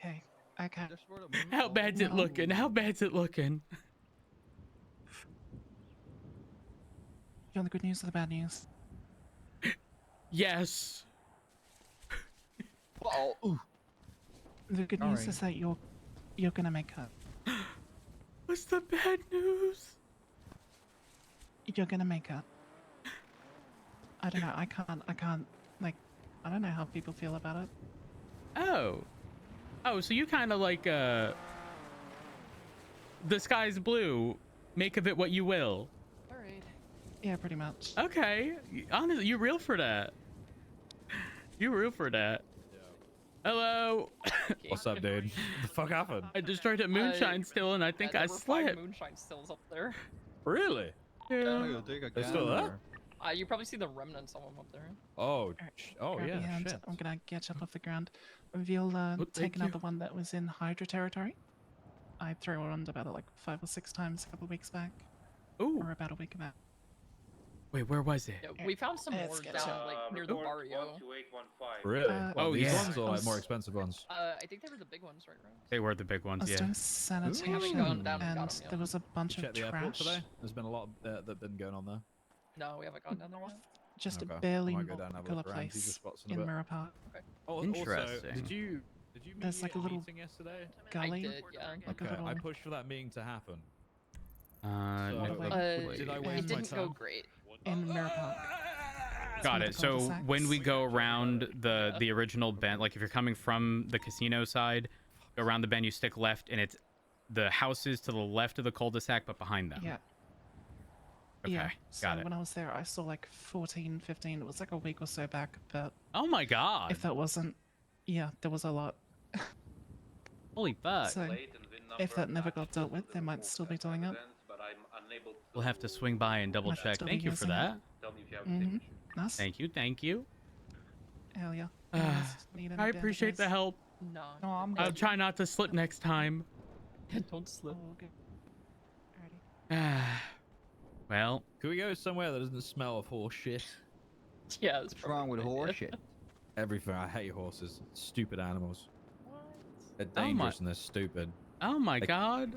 Okay. Okay. How bad's it looking? How bad's it looking? You want the good news or the bad news? Yes. Oh, ooh. The good news is that you're gonna make cut. What's the bad news? You're gonna make cut. I don't know. I can't. Like, I don't know how people feel about it. Oh. Oh, so you kind of like, the sky's blue. Make of it what you will. All right. Yeah, pretty much. Okay. Honestly, you real for that. You real for that. Hello. What's up, dude? What the fuck happened? I destroyed a moonshine still, and I think I there were 5 slipped. moonshine stills up there. Really? Yeah. They're still there? You probably see the remnants of them up there. Oh, oh Grab yeah, your hand. shit. I'm gonna get you up off the ground. Veal thank taken out you. the one that was in Hydra territory. I threw around about it like 5 or 6 times a couple of weeks back. Ooh. Or about a week back. Wait, where was it? Yeah, we found some Let's more get down you. like near the barrio. Really? Oh, these yeah. ones or like more expensive ones? I think they were the big ones, right? They were the big I ones, was yeah. doing We sanitation haven't gone down and got and 'em yet. there was a bunch You of check the airport trash. today? There's been a lot that been going on there. No, we haven't gone down there yet. Just Okay. a barely I might go down and have a walkable look around, see the place spots in a in bit. Mirror Park. Oh, Interesting. Also, did you meet There's me like a at little meeting yesterday? gully. I did, yeah. Like a Okay, I little. pushed for that meeting to happen. No, Wait, wait. did I It waste my didn't go time? great. In Mirror Park. Got Some of it. the So cul-de-sacs. when we go around the original bend, like if you're coming from the casino side, go around the bend, you stick left, and it's the houses to the left of the cul-de-sac, but behind them. Yeah. Okay, Yeah. So got it. when I was there, I saw like 14, 15. It was like a week or so back, but Oh my god! if that wasn't, yeah, there was a lot. Holy fuck! So if that never got dealt with, they might still be doing it. We'll have to swing by and double Might check. still be Thank you for using it. that. Mm-hmm. Nice. Thank you, thank you. Hell yeah. Anyone else need any I appreciate the bandages? help. No. No, I'm I'll good. try not to slip next time. Don't slip. Oh, good. Alrighty. Well, Could we go somewhere that doesn't smell of horse shit? Yeah, it's What's wrong with horse shit? Everything. I hate horses. Stupid animals. What? They're Oh my- dangerous and they're stupid. oh my Like- god.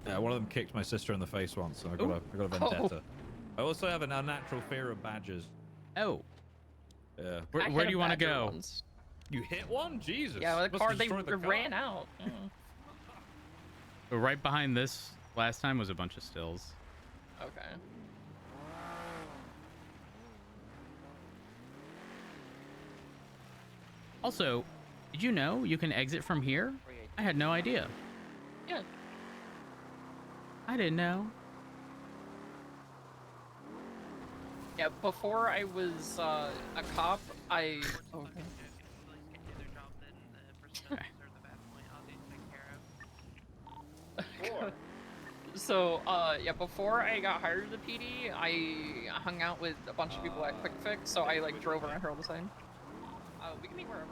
Yeah, one of them kicked my sister in the face once, and I got a vendetta. I also have an unnatural fear of badgers. Oh, Yeah. where I do hit a you want to badger go? once. You hit one? Jesus. Yeah, the Must car, have they destroyed the car. ran out. Yeah. So right behind this last time was a bunch of stills. Okay. Also, did you know you can exit from here? I had no idea. Yeah. I didn't know. Yeah, before I was a cop, I... Oh, okay. So, yeah, before I got hired as a PD, I hung out with a bunch of people at Quick Fix, so I, like, drove around here all the time. We can meet wherever.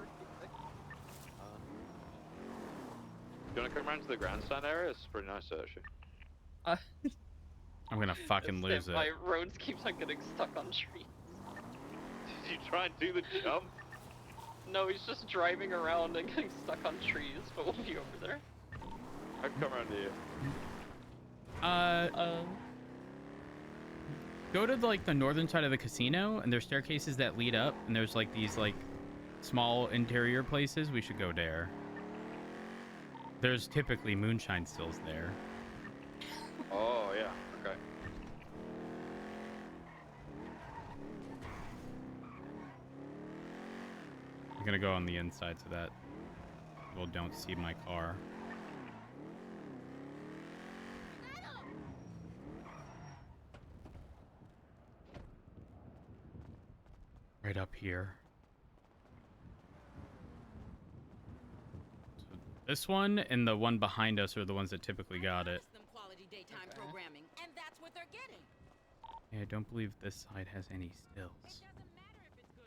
Do you want to come around to the grandstand area? It's pretty nice, actually. I'm gonna fucking lose it. My roads keeps on getting stuck on trees. Did you try and do the jump? No, he's just driving around and getting stuck on trees, but we'll be over there. I can come around to you. Go to like the northern side of the casino, and there's staircases that lead up, and there's like these like small interior places. We should go there. There's typically moonshine stills there. Oh, yeah. Okay. I'm gonna go on the inside so that people don't see my car. Right up here. So this one and the one behind us are the ones that typically got it. Yeah, I don't believe this side has any stills.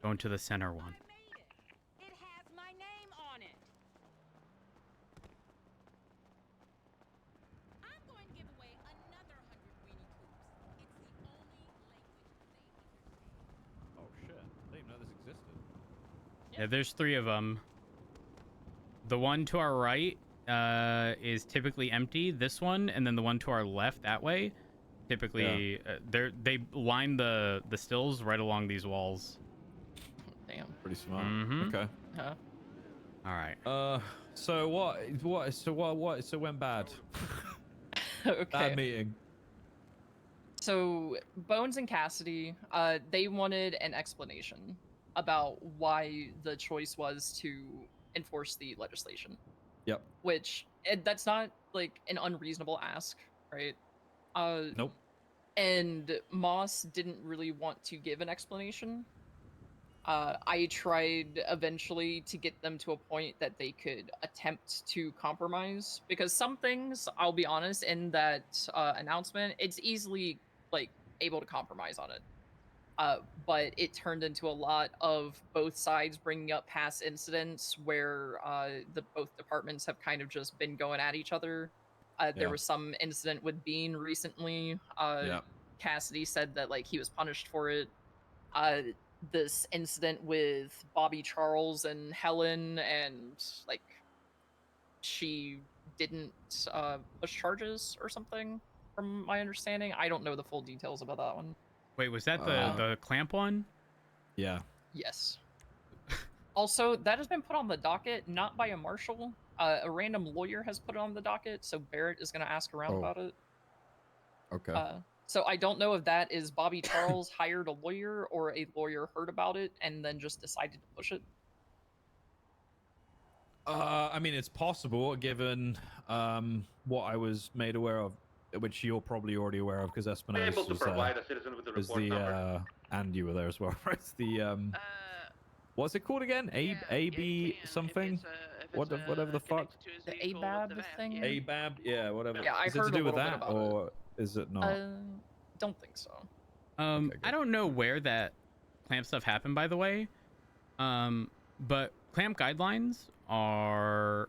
Going to the center one. It has my name on it. I'm going to give away another 100 weenie coops. It's the only language they Oh shit. I didn't even know this existed. Yeah, there's 3 of them. The one to our right is typically empty. This one, and then the one to our left that way, typically they line the stills right along these walls. Damn. Pretty smart. Mhm. Okay. Huh. All right. So what went bad? Okay. Bad meeting. So Bones and Cassidy, they wanted an explanation about why the choice was to enforce the legislation. Yep. Which that's not like an unreasonable ask, right? Nope. And Moss didn't really want to give an explanation. I tried eventually to get them to a point that they could attempt to compromise because some things, I'll be honest, in that announcement, it's easily like able to compromise on it. But it turned into a lot of both sides bringing up past incidents where the both departments have kind of just been going at each other. There Yeah. was some incident with Bean recently. Yeah. Cassidy said that like he was punished for it. Uh, this incident with Bobby Charles and Helen, and like she didn't push charges or something, from my understanding. I don't know the full details about that one. Wait, was that Uh, the clamp one? Yeah. Yes. Also, that has been put on the docket not by a marshal. A random lawyer has put it on the docket, so Barrett is going to ask around Oh. about it. Okay. So I don't know if that is Bobby Charles hired a lawyer or a lawyer heard about it and then just decided to push it. I mean, it's possible given what I was made aware of, which you're probably already aware of because Espinosa Able to was provide a citizen with a was report number. and you were there as well, right? The what's it called again? AB something? Whatever the fuck? The ABAB thing? ABAB? Yeah, whatever. Yeah, I Is it heard to a do with little bit that, about or is it not? Don't think so. Okay, I good. don't know where that clamp stuff happened, by the way. But clamp guidelines are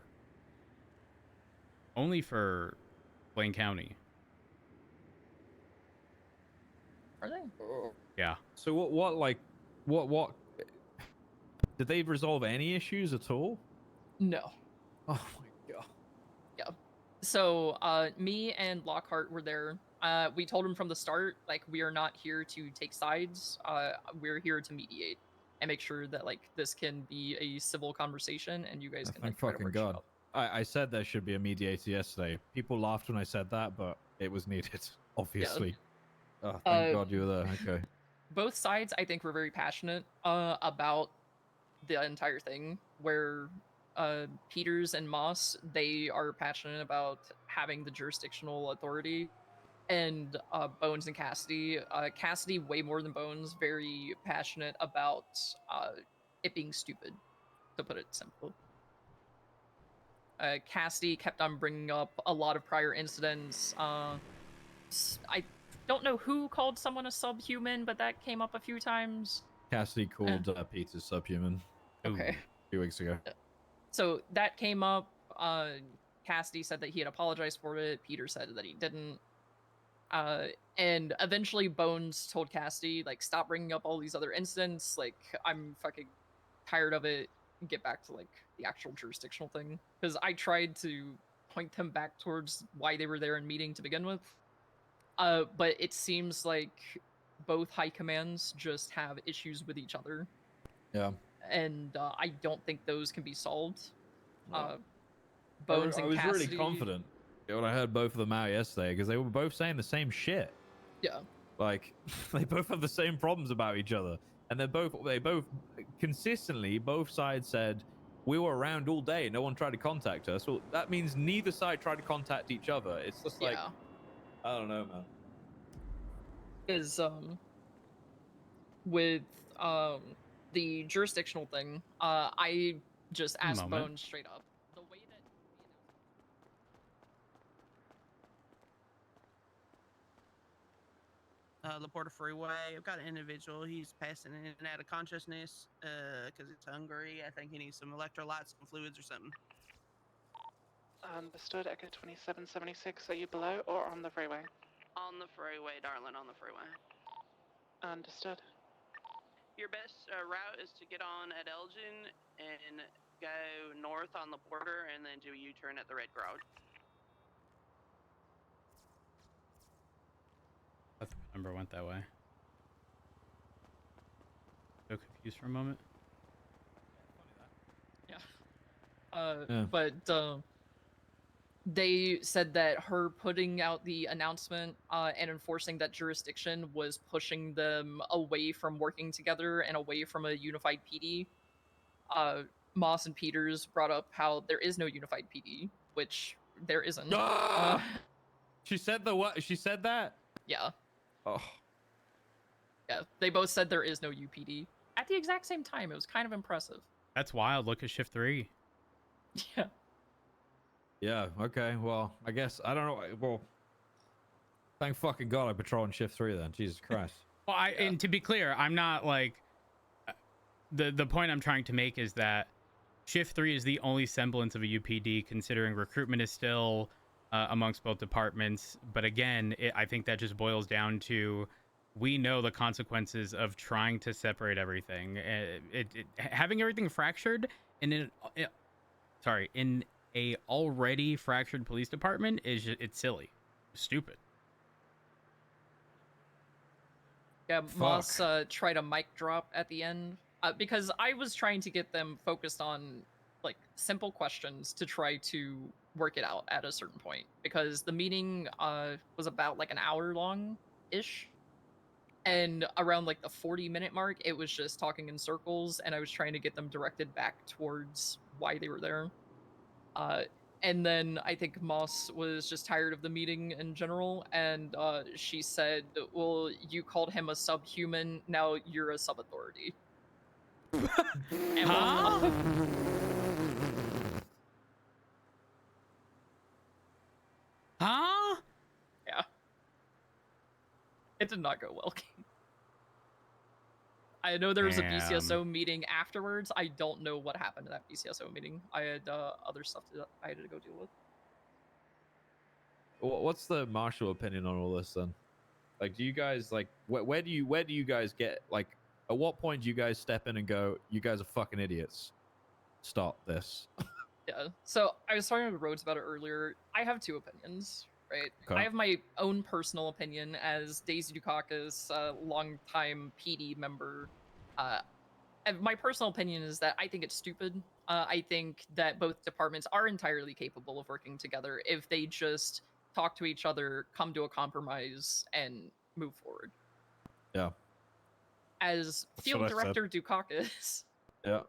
only for Blaine County. Are they? Yeah. So what did they resolve any issues at all? No. Oh my god. Yeah. So, me and Lockhart were there. We told him from the start, like, we are not here to take sides. We're here to mediate and make sure that, like, this can be a civil conversation and you guys can, Thank like, try to fucking work shit god. out. I said there should be a mediator yesterday. People laughed when I said that, but it was needed, obviously. Oh, thank god you were there. Okay. Both sides, I think, were very passionate about the entire thing, where Peters and Moss, they are passionate about having the jurisdictional authority, and Bones and Cassidy, Cassidy way more than Bones, very passionate about it being stupid, to put it simply. Cassidy kept on bringing up a lot of prior incidents. I don't know who called someone a subhuman, but that came up a few times. Cassidy called Peter subhuman Okay. Ooh. a few weeks ago. So that came up. Cassidy said that he had apologized for it. Peter said that he didn't. And eventually Bones told Cassidy, like, stop bringing up all these other incidents. Like, I'm fucking tired of it. Get back to, like, the actual jurisdictional thing. Because I tried to point them back towards why they were there in meeting to begin with. But it seems like both high commands just have issues with each other. Yeah. And I don't think those can be solved. No. Bones I and was Cassidy. really confident when I heard both of them out yesterday because they were both saying the same shit. Yeah. Like they both have the same problems about each other, and they both consistently both sides said we were around all day. No one tried to contact us. Well, that means neither side tried to contact each other. It's just like I don't know, man. Is with the jurisdictional thing, I just asked Bones straight up. The way that Laporta Freeway. I've got an individual. He's passing in and out of consciousness because he's hungry. I think he needs some electrolytes, some fluids, or something. Understood. Echo 2776. Are you below or on the freeway? On the freeway, darling. On the freeway. Understood. Your best route is to get on at Elgin and go north on the border and then do a U-turn at the Red Garage. I thought the number went that way. So confused for a moment. Yeah. But they said that her putting out the announcement and enforcing that jurisdiction was pushing them away from working together and away from a unified PD. Moss and Peters brought up how there is no unified PD, which there isn't. She said the what? She said that? Yeah. Oh. Yeah, they both said there is no UPD at the exact same time. It was kind of impressive. That's wild. Look at shift 3. Yeah. Yeah, okay. Well, I guess, I don't know. Well, thank fucking God I patrol on shift 3 then. Jesus Christ. Well, and to be clear, I'm not like... The point I'm trying to make is that shift 3 is the only semblance of a UPD, considering recruitment is still amongst both departments. But again, I think that just boils down to... We know the consequences of trying to separate everything. Having everything fractured in a already fractured police department it's silly, stupid. Yeah, Moss tried a mic drop at the end because I was trying to get them focused on like simple questions to try to work it out at a certain point, because the meeting was about like an hour long ish. And around like the 40-minute mark, it was just talking in circles, and I was trying to get them directed back towards why they were there. And then I think Moss was just tired of the meeting in general, and she said, well, you called him a subhuman, now you're a sub-authority. Huh? Huh? Yeah. It did not go well. I know there was a BCSO meeting afterwards. I don't know what happened to that BCSO meeting. I had other stuff I had to go deal with. What's the martial opinion on all this then? Like, do you guys like where do you guys get, like, at what point do you guys step in and go, you guys are fucking idiots, stop this? Yeah. So I was talking with Rhodes about it earlier. I have two opinions, right? Okay. I have my own personal opinion as Daisy Dukakis, longtime PD member. And my personal opinion is that I think it's stupid. I think that both departments are entirely capable of working together if they just talk to each other, come to a compromise, and move forward. Yeah. As That's Field what I said. Director Dukakis, Yeah.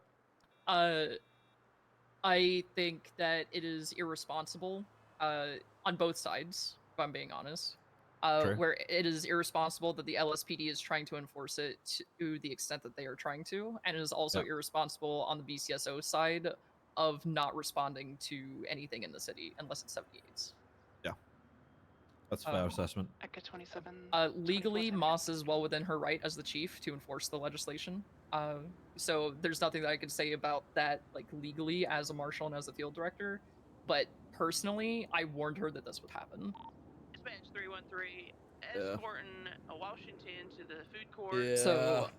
I think that it is irresponsible on both sides, if I'm being honest. Where it is irresponsible that the LSPD is trying to enforce it to the extent that they are trying to, and it is also irresponsible on the BCSO side of not responding to anything in the city unless it's 78s. Yeah. That's a fair assessment. Echo 27. Legally, 24 Moss is well within her right as the chief to enforce the legislation. So there's nothing that I could say about that, like, legally as a marshal and as a field director. But personally, I warned her that this would happen. Dispatch 313, escorting a Washington to the food court. Yeah. So,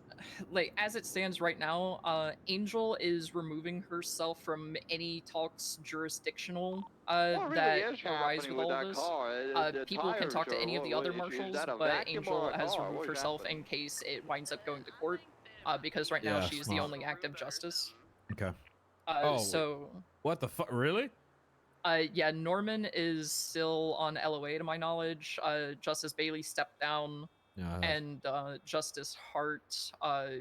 like, as it stands right now, Angel is removing herself from any talks jurisdictional that arise with all of this. People can talk to any of the other marshals, but Angel has removed herself in case it winds up going to court, because right now she's the only active justice. Okay. So what the fuck? Really? Yeah, Norman is still on LOA to my knowledge. Justice Bailey stepped down, and Justice Hart, I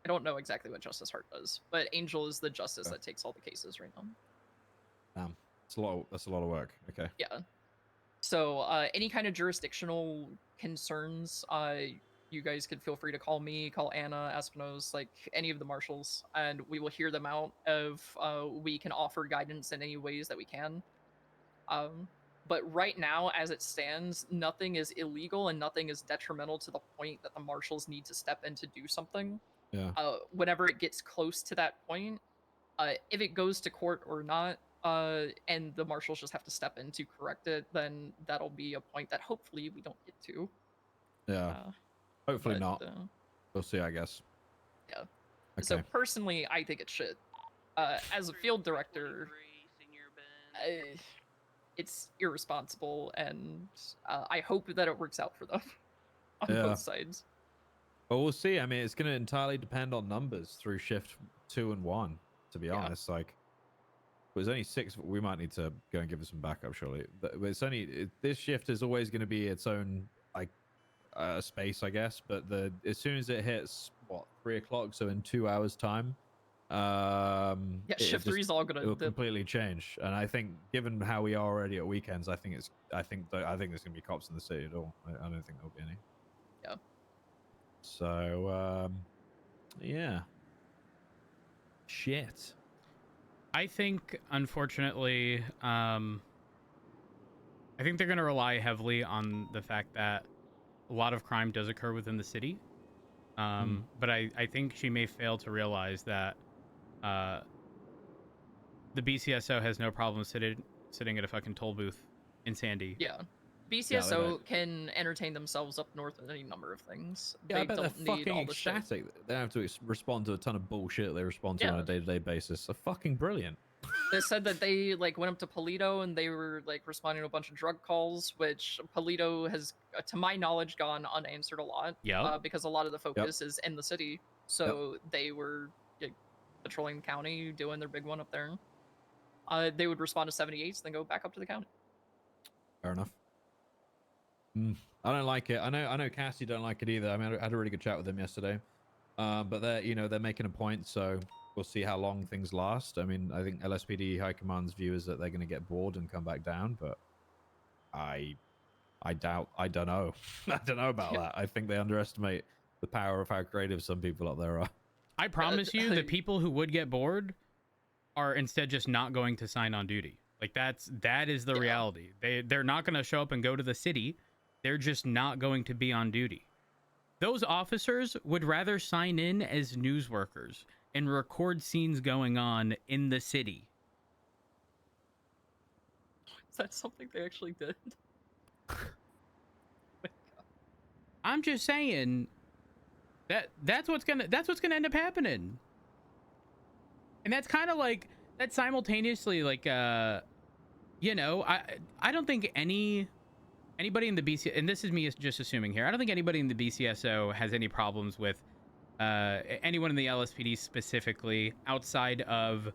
don't know exactly what Justice Hart does, but Angel is the justice that takes all the cases right now. That's a lot of work. Okay. Yeah. So any kind of jurisdictional concerns, you guys could feel free to call me, call Anna, Espinosa, like any of the marshals, and we will hear them out if we can offer guidance in any ways that we can. But right now, as it stands, nothing is illegal and nothing is detrimental to the point that the marshals need to step in to do something. Yeah. Whenever it gets close to that point, if it goes to court or not, and the marshals just have to step in to correct it, then that'll be a point that hopefully we don't get to. Yeah. Hopefully not. We'll see, I guess. Yeah. Okay. So personally, I think it should. as a field director, it's irresponsible, and I hope that it works out for them on Yeah. both sides. Well, we'll see. I mean, it's going to entirely depend on numbers through shift 2 and 1, to be Yeah. honest. Like, there's only 6. We might need to go and give it some backup, surely. But it's only this shift is always going to be its own like space, I guess. But as soon as it hits 3 o'clock, so in 2 hours time, Yeah, shift 3 is all it will gonna completely change. And I think, given how we are already at weekends, I think there's gonna be cops in the city at all. I don't think there'll be any. Yeah. So yeah. Shit. I think, unfortunately, I think they're going to rely heavily on the fact that a lot of crime does occur within the city. But I think she may fail to realize that the BCSO has no problem sitting at a fucking toll booth in Sandy. Yeah. BCSO can entertain themselves up north in any number of things. Yeah, They I bet they're don't need fucking all the shit. ecstatic. They don't have to respond to a ton of bullshit they respond to Yeah. on a day-to-day basis. They're fucking brilliant. They said that they like went up to Polito and they were like responding to a bunch of drug calls, which Polito has, to my knowledge, gone unanswered a lot. Yeah. Because a lot of the focus is in the city. So they were patrolling the county, doing their big one up there. They would respond to 78s, then go back up to the county. Fair enough. I don't like it. I know Cassie don't like it either. I mean, I had a really good chat with them yesterday. But they're making a point, so we'll see how long things last. I mean, I think LSPD High Command's view is that they're going to get bored and come back down, but I don't know. I don't know about that. I think they underestimate the power of how creative some people up there are. I promise you, the people who would get bored are instead just not going to sign on duty. Like that is the reality. They're not going to show up and go to the city. They're just not going to be on duty. Those officers would rather sign in as news workers and record scenes going on in the city. Is that something they actually did? I'm just saying that's what's gonna end up happening. And that's kind of like that simultaneously, like I don't think anybody in the BC, and this is me just assuming here, I don't think anybody in the BCSO has any problems with anyone in the LSPD specifically, outside of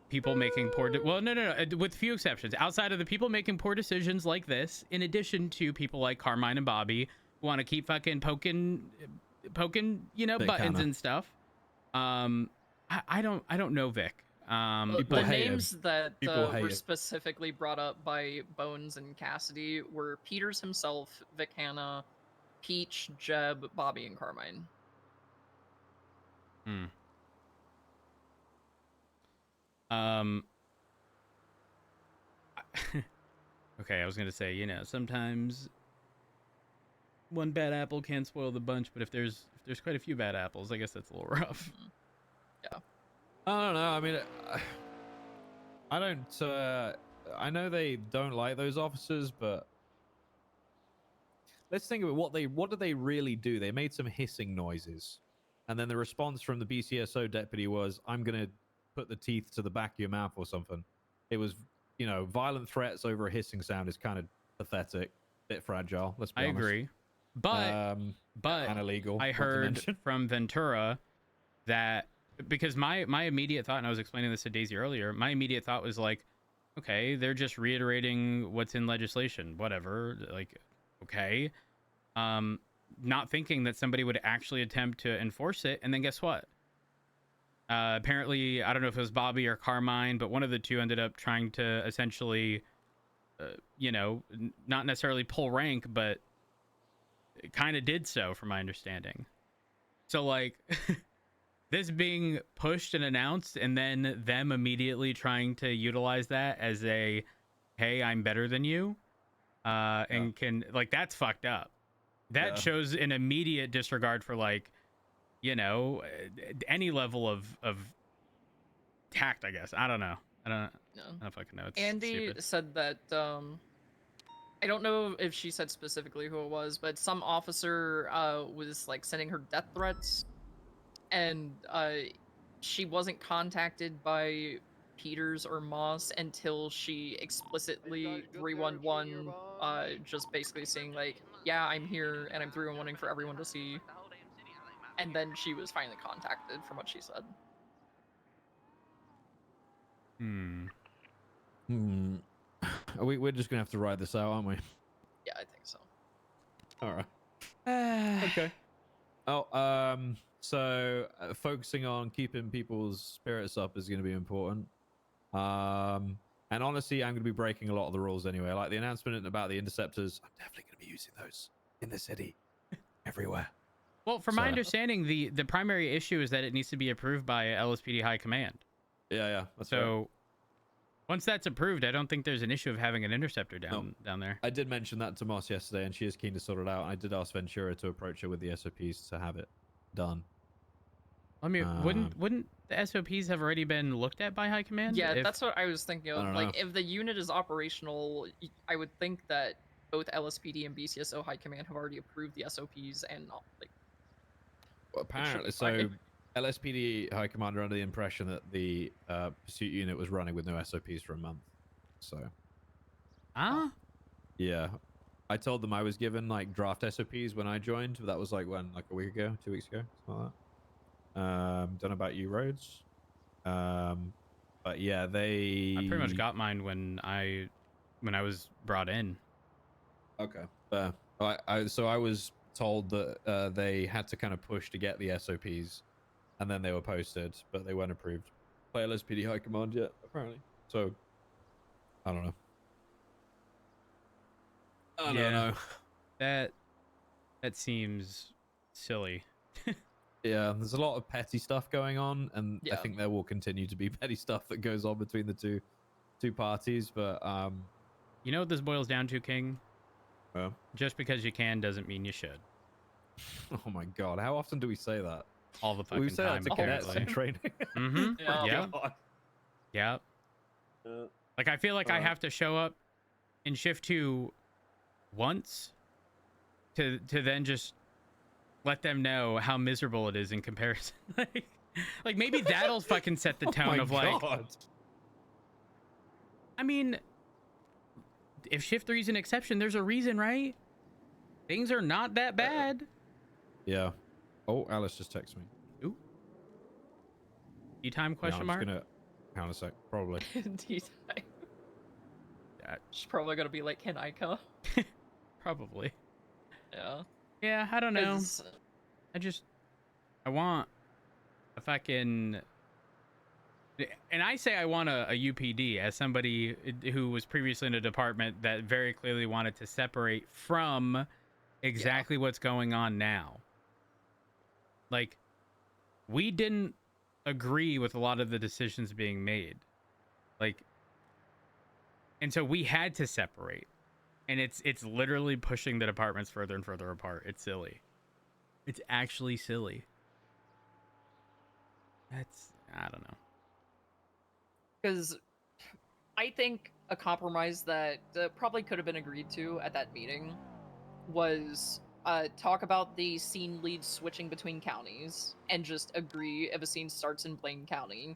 people making poor with few exceptions, outside of the people making poor decisions like this, in addition to people like Carmine and Bobby who want to keep fucking poking buttons and stuff. I don't know, Vic. The names that were specifically brought up by Bones and Cassidy were Peters himself, Vic Hanna, Peach, Jeb, Bobby, and Carmine. Okay, I was gonna say, sometimes one bad apple can spoil the bunch, but if there's quite a few bad apples, I guess that's a little rough. Yeah. I don't know. I mean, I don't. I know they don't like those officers, but let's think of it. What did they really do? They made some hissing noises, and then the response from the BCSO deputy was, "I'm gonna put the teeth to the back of your mouth" or something. It was, violent threats over a hissing sound is kind of pathetic, bit fragile. Let's be honest. I agree, but and illegal. I heard from Ventura that. Because my immediate thought, and I was explaining this to Daisy earlier, my immediate thought was like, okay, they're just reiterating what's in legislation, whatever, like, okay. Not thinking that somebody would actually attempt to enforce it, and then guess what? Apparently, I don't know if it was Bobby or Carmine, but one of the two ended up trying to essentially, not necessarily pull rank, but it kind of did so, from my understanding. So, like... This being pushed and announced, and then them immediately trying to utilize that as a, hey, I'm better than you, and can, like, that's fucked up. That shows an immediate disregard for, like, any level of tact, I guess. I don't know. I don't fucking know. It's Andy stupid. said that, I don't know if she said specifically who it was, but some officer was, like, sending her death threats. And she wasn't contacted by Peters or Moss until she explicitly 311, just basically saying like, yeah, I'm here and I'm 311ing for everyone to see. And then she was finally contacted from what she said. We're just gonna have to ride this out, aren't we? Yeah, I think so. All right. Okay. Oh, so focusing on keeping people's spirits up is going to be important. And honestly, I'm going to be breaking a lot of the rules anyway. Like the announcement about the interceptors, I'm definitely going to be using those in the city, everywhere. Well, from my understanding, the primary issue is that it needs to be approved by LSPD High Command. Yeah, that's so. Right. Once that's approved, I don't think there's an issue of having an interceptor down there. I did mention that to Moss yesterday, and she is keen to sort it out. And I did ask Ventura to approach her with the SOPs to have it done. I mean, wouldn't the SOPs have already been looked at by High Command? Yeah, that's what I was thinking of. Like, know. if the unit is operational, I would think that both LSPD and BCSO High Command have already approved the SOPs and not, like... Well, apparently, so LSPD High Command are under the impression that the pursuit unit was running with no SOPs for a month. So... Yeah. I told them I was given, like, draft SOPs when I joined, but that was, like, when? Like, a week ago? 2 weeks ago? Something like that. Don't know about you, Rhodes. But yeah, I pretty much got mine when I was brought in. Okay. So I was told that they had to kind of push to get the SOPs, and then they were posted, but they weren't approved by LSPD High Command yet, apparently. So I don't know. I don't know. That seems silly. Yeah, there's a lot of petty stuff going on, and I think there will continue to be petty stuff that goes on between the two parties. But you know what this boils down to, King? Just because you can doesn't mean you should. Oh my God! How often do we say that? All the fucking we say time. That to cadets in training. Yeah. Like I feel like I have to show up in shift 2 once to then just let them know how miserable it is in comparison. like maybe that'll fucking set the tone of like. I mean, if shift 3 is an exception, there's a reason, right? Things are not that bad. Yeah. Oh, Alice just texted me. Ooh. E-time question mark? I'm just gonna hang on a sec, probably. D-time. She's probably gonna be like, can I come? Probably. Yeah. Yeah, I don't know. I want a fucking... And I say I want a UPD as somebody who was previously in a department that very clearly wanted to separate from exactly what's going on now. Like, we didn't agree with a lot of the decisions being made. Like, and so we had to separate. And it's literally pushing the departments further and further apart. It's silly. It's actually silly. I don't know. Because I think a compromise that probably could have been agreed to at that meeting was talk about the scene leads switching between counties and just agree if a scene starts in Blaine County,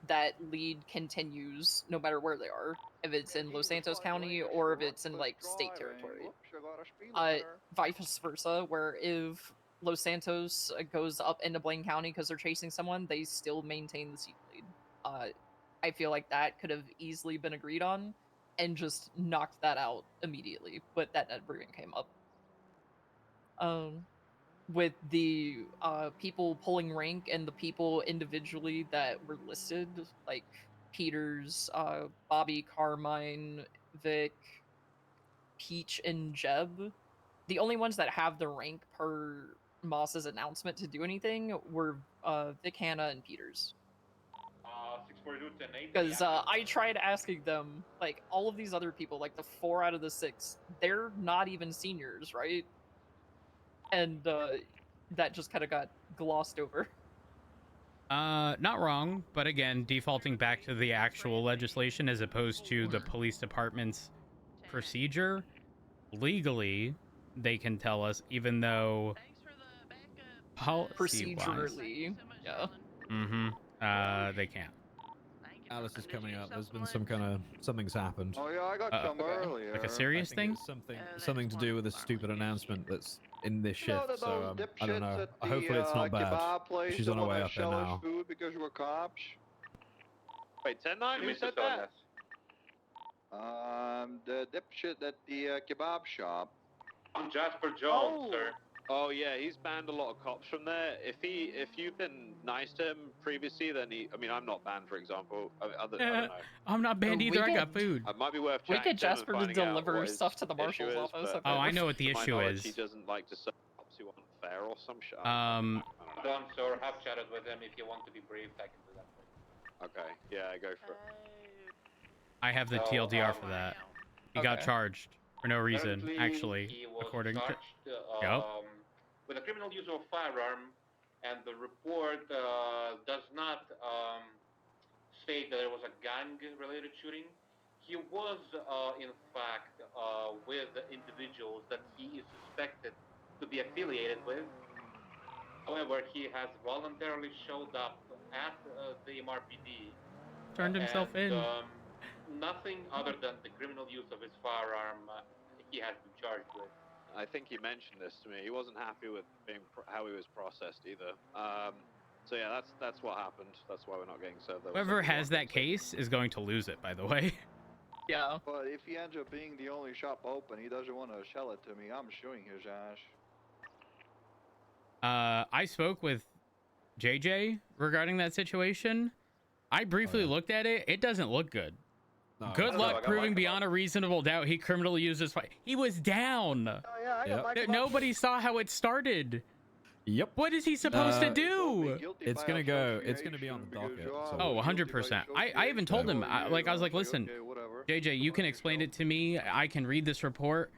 that lead continues no matter where they are, if it's in Los Santos County or if it's in like state territory. Vice versa, where if Los Santos goes up into Blaine County because they're chasing someone, they still maintain the scene lead. I feel like that could have easily been agreed on and just knocked that out immediately, but that never even came up. With the people pulling rank and the people individually that were listed, like Peters, Bobby, Carmine, Vic, Peach, and Jeb, the only ones that have the rank per Moss's announcement to do anything were Vic, Hannah, and Peters. Because I tried asking them, like, all of these other people, like the 4 out of the 6, they're not even seniors, right? And that just kind of got glossed over. Not wrong, but again, defaulting back to the actual legislation as opposed to the police department's procedure, legally, they can tell us, even though procedurally, yeah. They can't. Thank you, Alice is Did coming you up. sell There's some been lunch? something's happened. Oh yeah, I got some okay. earlier. Like a I serious think thing? it's something that's something to one do with a farm stupid we use. announcement that's in this You know shift. that those So I don't dipshits know. at the Hopefully it's not bad. kebab place She's that on her way wanna up here sell us now. food because we're cops? Wait, 10-9? Who said that? The dipshit at the kebab shop. I'm Jasper Jones, sir. Oh yeah, he's banned a lot of cops from there. If you've been nice to him previously, then I mean, I'm not banned, for example. I don't know. I'm not banned We either. I get- got food. It might be worth We chatting get to him and Jasper to finding out deliver what his stuff to the issue marshal's is, office. but If Oh, that I know works. what the to my issue knowledge, is. he doesn't like to serve cops who aren't fair or some shit. Done, sir. Have chatted with him. If you want to be briefed, I can do that for you. Okay, yeah, go for it. I have the So, TLDR for that. He got Okay. charged for no reason, Apparently, actually, he was according to. charged with a criminal use of a firearm, and the report does not state that there was a gang-related shooting. He was, in fact, with individuals that he is suspected to be affiliated with. However, he has voluntarily showed up at the MRPD. Turned himself in. Nothing other than the criminal use of his firearm he has been charged with. I think he mentioned this to me. He wasn't happy with how he was processed either. So yeah, that's what happened. That's why we're not getting served. Whoever has that case is going to lose it, by the way. Yeah. But if he ends up being the only shop open, he doesn't want to sell it to me. I'm suing his ass. I spoke with JJ regarding that situation. I briefly looked at it. It doesn't look good. No, Good I luck got proving mine beyond a reasonable doubt he criminally used his fight. He was down. Oh yeah, I got my Nobody saw how it started. Yep. What is he supposed to do? It's gonna go. It's gonna be on the docket. So. Oh, 100%. I even told him, I was like, listen, JJ, you can explain it to me. I can read this report.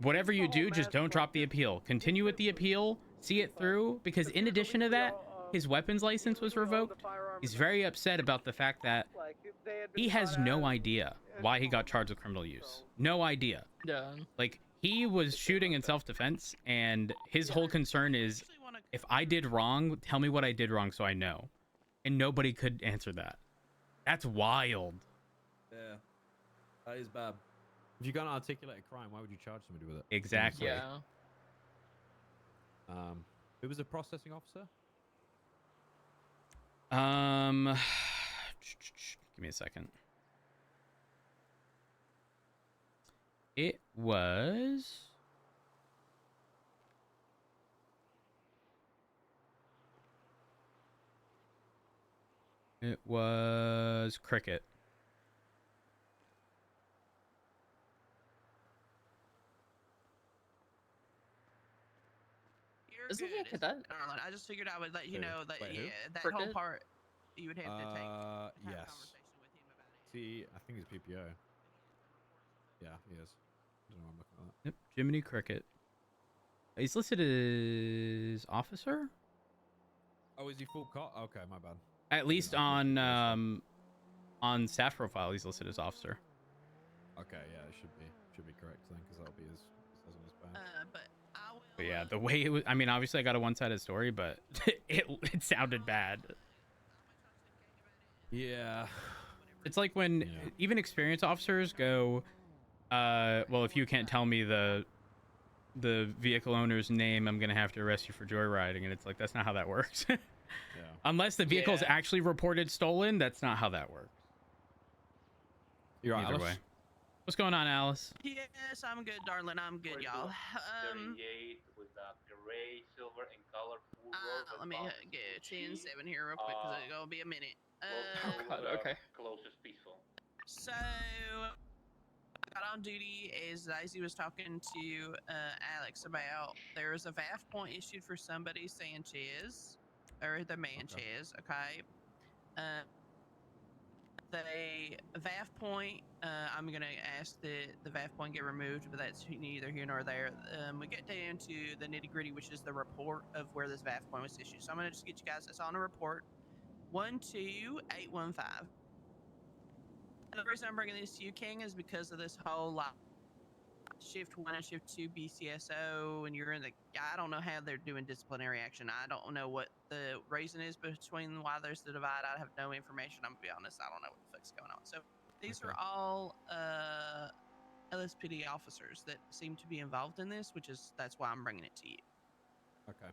Whatever you do, just don't drop the appeal. Continue with the appeal. See it through. Because in addition to that, his weapons license was revoked. He's very upset about the fact that he has no idea why he got charged with criminal use. No idea. Yeah. Like, he was shooting in self-defense, and his whole concern is, if I did wrong, tell me what I did wrong so I know. And nobody could answer that. That's wild. Yeah, that is bad. If you can't articulate a crime, why would you charge somebody with it? Exactly. Yeah. Who was the processing officer? Give me a second. It was... It was Cricket. You're Isn't he a good. cadet? Darling, I just figured I would let you Who? know that Wait, who? that whole Cricket? part you would have to take. Have a Yes. conversation with him about it. See, I think he's PPO. Yeah, he is. I don't know why I'm looking at that. Yep, Jiminy Cricket. He's listed as officer? Oh, is he full cop? Okay, my bad. At least on staff profile, he's listed as officer. Okay, yeah, it should be correct then, because that'll be his says on his badge. But I will. But yeah, the way it was, I mean, obviously I got a one-sided story, but it sounded bad. Yeah. It's like when even experienced officers go, well, if you can't tell me the vehicle owner's name, I'm gonna have to arrest you for joyriding, and it's like, that's not how that works. Yeah. Unless the vehicle is Yeah. actually reported stolen, that's not how that works. You're right, Either Alice? way. What's going on, Alice? Yes, I'm good, darling. I'm good, y'all. 38 with a gray, silver, and color full road. Let me get 10-7 here real quick because it's gonna be a minute. God, okay. Closest peaceful. So, I got on duty as Daisy was talking to Alex about there was a VAF point issued for somebody Sanchez, or the Manchez, okay? The VAF point, I'm going to ask that the VAF point get removed, but that's neither here nor there. We get down to the nitty gritty, which is the report of where this VAF point was issued. So I'm going to just get you guys, it's on a report, 12815. And the reason I'm bringing this to you, King, is because of this whole lot. shift 1 and shift 2 BCSO, and you're in the. I don't know how they're doing disciplinary action. I don't know what the reason is between why there's the divide. I have no information. I'm gonna be honest. I don't know what the fuck's going on. So these are all LSPD officers that seem to be involved in this, that's why I'm bringing it to you. Okay.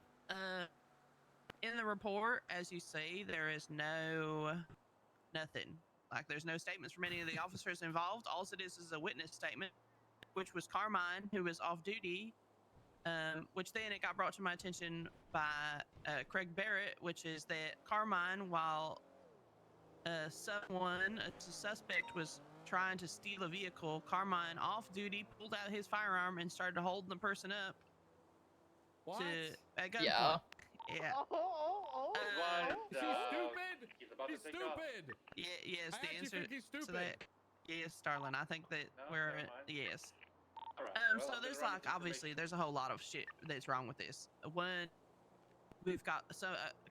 In the report, as you see, there is nothing. Like, there's no statements from any of the officers involved. All it is a witness statement, which was Carmine, who was off duty, which then it got brought to my attention by Craig Barrett, which is that Carmine, while a suspect was trying to steal a vehicle, Carmine, off duty, pulled out his firearm and started holding the person up at gunpoint. Yeah. Yeah. Is he stupid? He's about He's to take off. stupid. Yeah, yes, I the actually answer think he's to stupid. that. Yes, Starlin, I think that No, we're never mind. yes. All right. So there's like obviously there's a whole lot of shit that's wrong with this. One, we've got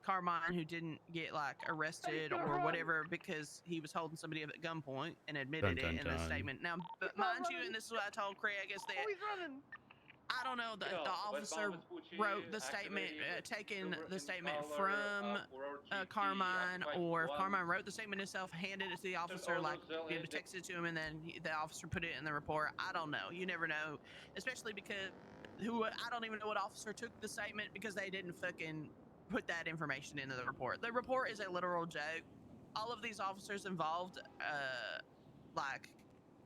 Carmine who didn't get like arrested or whatever because he was holding somebody up at gunpoint and admitted Dun, dun, it in the dun. statement. Now, but mind you, and this is what I told Craig, is that Oh, he's running. I don't know the officer wrote the statement, taking the statement from Carmine, or if Carmine wrote the statement himself, handed it to the officer, like texted it to him, and then the officer put it in the report. I don't know. You never know, especially because I don't even know what officer took the statement because they didn't fucking put that information into the report. The report is a literal joke. All of these officers involved, like,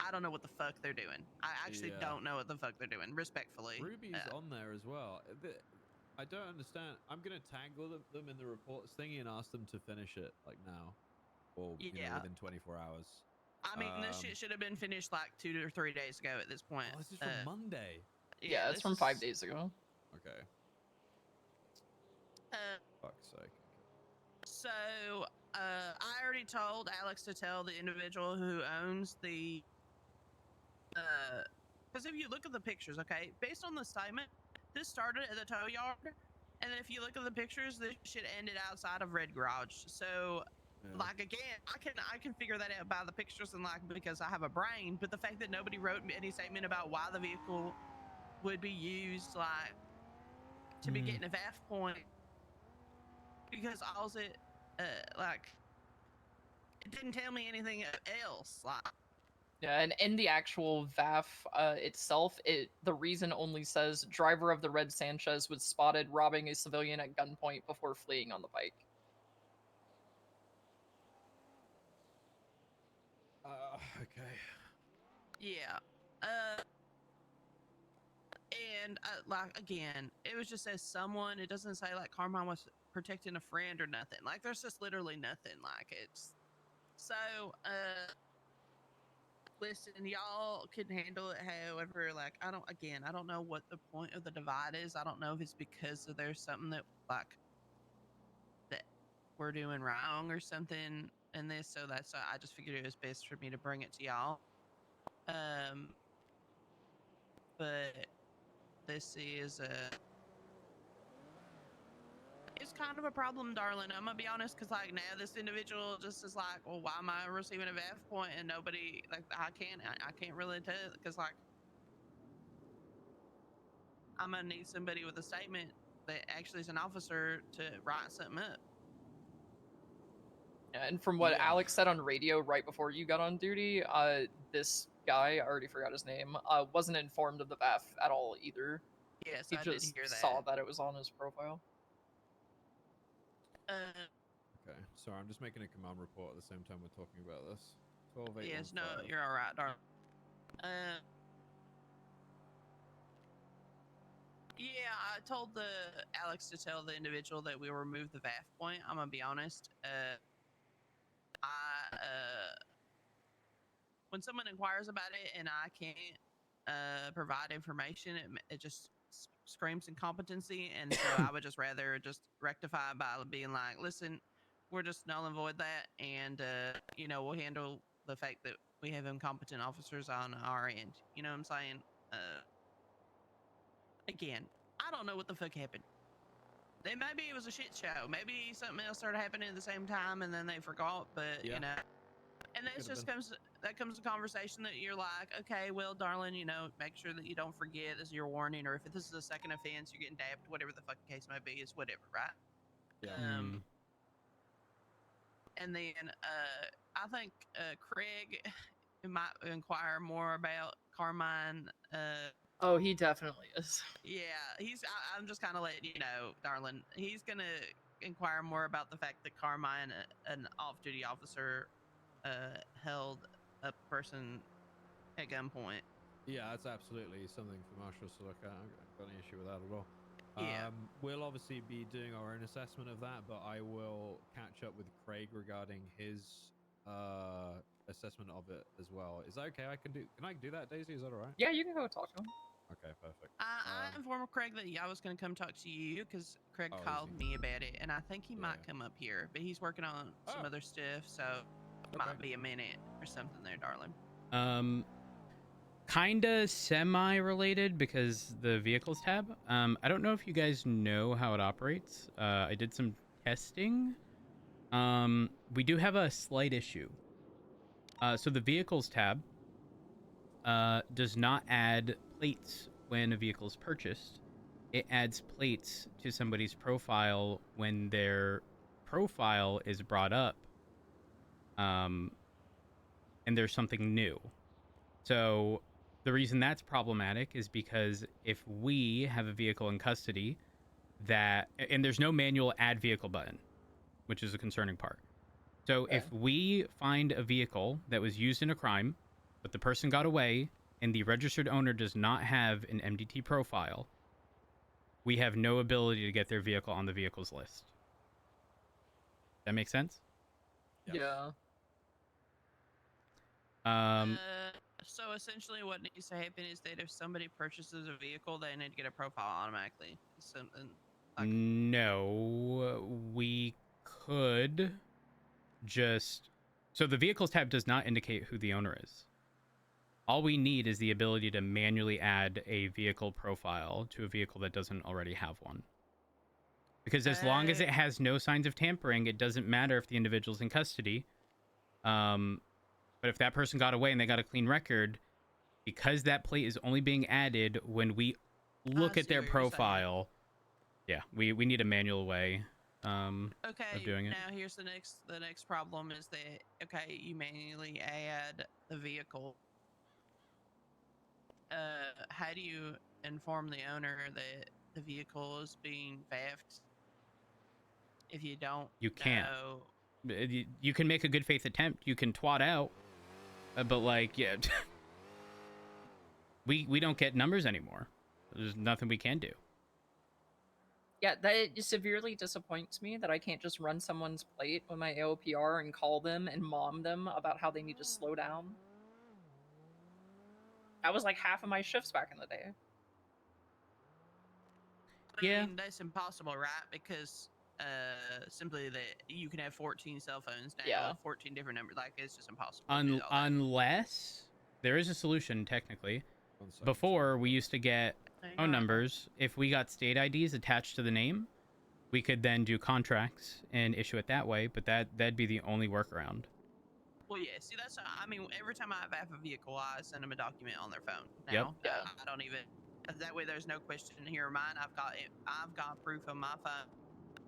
I don't know what the fuck they're doing. I actually don't know what the fuck they're doing, respectfully. Ruby's on there as well. I don't understand. I'm going to tag them in the reports thingy and ask them to finish it, like, now. Or, you know, within 24 hours. I mean, this shit should have been finished, like, 2 or 3 days ago at this point. Oh, this is from Monday. Yeah, it's from 5 days ago. Okay. Fuck's sake. So, I already told Alex to tell the individual who owns the... Because if you look at the pictures, okay, based on the statement, this started at the tow yard, and then if you look at the pictures, this shit ended outside of Red Garage. So, like, again, I can figure that out by the pictures and, like, because I have a brain, but the fact that nobody wrote any statement about why the vehicle would be used, like, to be getting a VAF point, because all it, like, it didn't tell me anything else, like. Yeah, and in the actual VAF itself, the reason only says driver of the red Sanchez was spotted robbing a civilian at gunpoint before fleeing on the bike. Okay. Yeah. And like, again, it was just as someone. It doesn't say like Carmine was protecting a friend or nothing. Like, there's just literally nothing. Like, it's so. Listen, y'all can handle it however. Like, I don't know what the point of the divide is. I don't know if it's because there's something that like that we're doing wrong or something in this. So that's I just figured it was best for me to bring it to y'all. But this is it's kind of a problem, darling. I'm gonna be honest, because like now this individual just is like, well, why am I receiving a VAF point and nobody, like, I can't really tell, because like I'm gonna need somebody with a statement that actually is an officer to write something up. And from what Alex said on radio right before you got on duty, this guy, I already forgot his name, wasn't informed of the VAF at all either. Yes, he I just did hear that. saw that it was on his profile. Okay, sorry, I'm just making a command report at the same time we're talking about this. 12-8-1-5. Yes, no, you're all right, darling. Yeah, I told Alex to tell the individual that we will remove the VAF point. I'm gonna be honest. When someone inquires about it and I can't provide information, it just screams incompetency, and so I would just rather just rectify by being like, listen, we're just null and void that, and you know, we'll handle the fact that we have incompetent officers on our end. You know what I'm saying? Again, I don't know what the fuck happened. Then maybe it was a shit show. Maybe something else started happening at the same time and then they forgot, but you know. And this just comes that comes a conversation that you're like, okay, well, darling, you know, make sure that you don't forget this is your warning, or if this is a second offense, you're getting dapped, whatever the fucking case may be, is whatever, right? Yeah. And then I think Craig might inquire more about Carmine. Oh, he definitely is. Yeah, I'm just kind of letting you know, darling. He's gonna inquire more about the fact that Carmine, an off-duty officer, held a person at gunpoint. Yeah, that's absolutely something for marshals to look at. I've got any issue with that at all. Yeah. We'll obviously be doing our own assessment of that, but I will catch up with Craig regarding his assessment of it as well. Is that okay? Can I do that, Daisy? Is that all right? Yeah, you can go talk to him. Okay, perfect. I informed Craig that I was going to come talk to you because Craig Oh, is called he? me about it, and I think he might Yeah. come up here, but he's working on some Oh. other stuff, so it might be a minute or something there, darling. Kinda semi-related because the vehicles tab. I don't know if you guys know how it operates. I did some testing. We do have a slight issue. So the vehicles tab does not add plates when a vehicle is purchased. It adds plates to somebody's profile when their profile is brought up, and there's something new. So the reason that's problematic is because if we have a vehicle in custody and there's no manual add vehicle button, which is a concerning part. So if we find a vehicle that was used in a crime, but the person got away and the registered owner does not have an MDT profile, we have no ability to get their vehicle on the vehicles list. That makes sense? Yeah. So essentially what needs to happen is that if somebody purchases a vehicle, they need to get a profile automatically. Something like... No, we could just... So the vehicles tab does not indicate who the owner is. All we need is the ability to manually add a vehicle profile to a vehicle that doesn't already have one. Because as long as it has no signs of tampering, it doesn't matter if the individual's in custody. But if that person got away and they got a clean record, because that plate is only being added when we look at their profile, yeah, we need a manual way of doing it. Now here's the next problem is that, okay, you manually add the vehicle. How do you inform the owner that the vehicle is being theft if you don't You can't. know? You can make a good faith attempt. You can twat out, but like, yeah, we don't get numbers anymore. There's nothing we can do. Yeah, that severely disappoints me that I can't just run someone's plate with my AOPR and call them and mom them about how they need to slow down. That was like half of my shifts back in the day. I mean, that's impossible, right? Because simply that you can have 14 cell phones now, 14 different numbers. Like, it's just impossible. Unless there is a solution, technically. Before, we used to get phone numbers. If we got state IDs attached to the name, we could then do contracts and issue it that way, but that'd be the only workaround. Well, yeah, see, that's, I mean, every time I have a vehicle, I send them a document on their phone. Now, I don't even, that way there's no question here. Mine, I've got proof on my phone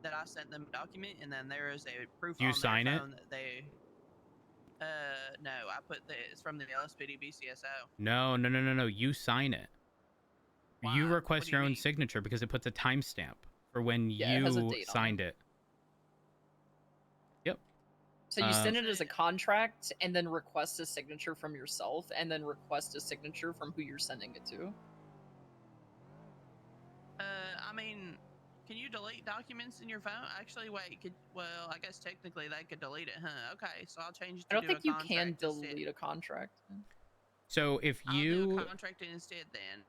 that I sent them a document, and then there is a proof on their phone that they, no, I put it's from the LSPD BCSO. No. You sign it. Why? You request your own signature because it puts a timestamp for when you signed it. Yep. So you send it as a contract and then request a signature from yourself and then request a signature from who you're sending it to. I mean, can you delete documents in your phone? Actually, wait, I guess technically they could delete it, huh? Okay, so I'll change it to I don't think you contract can delete a contract. So if you... I'll do a contract instead then.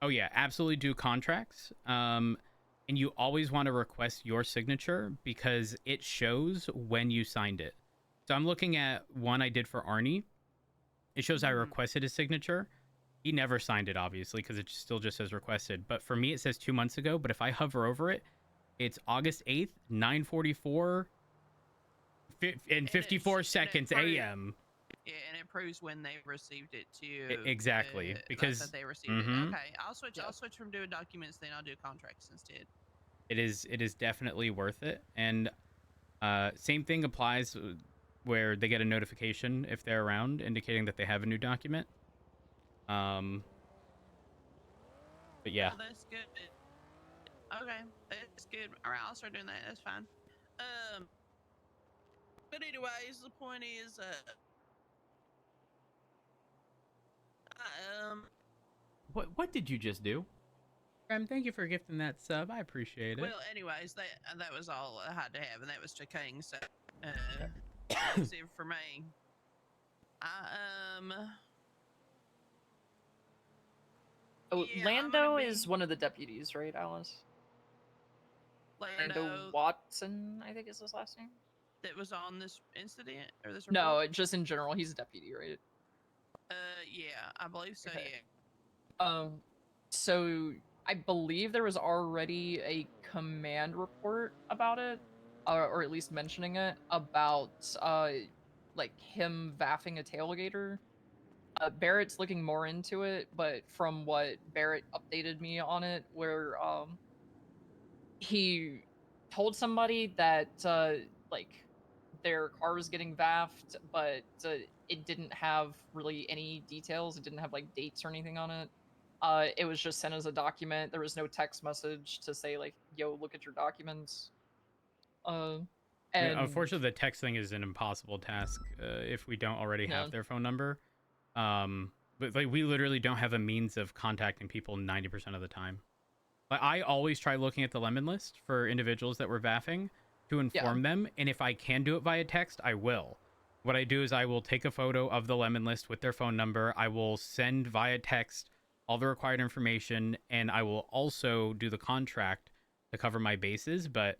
Oh yeah, absolutely do contracts. And you always want to request your signature because it shows when you signed it. So I'm looking at one I did for Arnie. It shows I requested his signature. He never signed it, obviously, because it still just says requested. But for me, it says 2 months ago. But if I hover over it, it's August 8th, 9:44 and 54 seconds a.m. Yeah, and it proves when they received it too. Exactly, like because that they received it. Mhm. Okay, I'll switch. Yeah. I'll switch from doing documents, then I'll do contracts instead. it is definitely worth it. And same thing applies where they get a notification if they're around, indicating that they have a new document. But yeah, Well, that's good. Okay, that's good. All right, I'll start doing that. That's fine. But anyways, the point is, what did you just do? Thank you for gifting that sub. I appreciate it. well, anyways, that was all I had to have, and that was to King. So, that's it for me. Oh, yeah, I'm Lando gonna be- is one of the deputies, right, Alice? Lando Watson, I think is his last name. That was on this incident or this report? No, just in general, he's a deputy, right? Yeah, I believe so. Okay. Yeah. So I believe there was already a command report about it, or at least mentioning it about like him vaffing a tailgater. Barrett's looking more into it, but from what Barrett updated me on it, where he told somebody that like their car was getting vaffed, but it didn't have really any details. It didn't have like dates or anything on it. It was just sent as a document. There was no text message to say like, "Yo, look at your documents." And Unfortunately, the text thing is an impossible task if we don't already have their phone number. But like we literally don't have a means of contacting people 90% of the time. Like I always try looking at the lemon list for individuals that we're vaffing to inform them, and if I can do it via text, I will. What I do is I will take a photo of the lemon list with their phone number. I will send via text all the required information, and I will also do the contract to cover my bases. But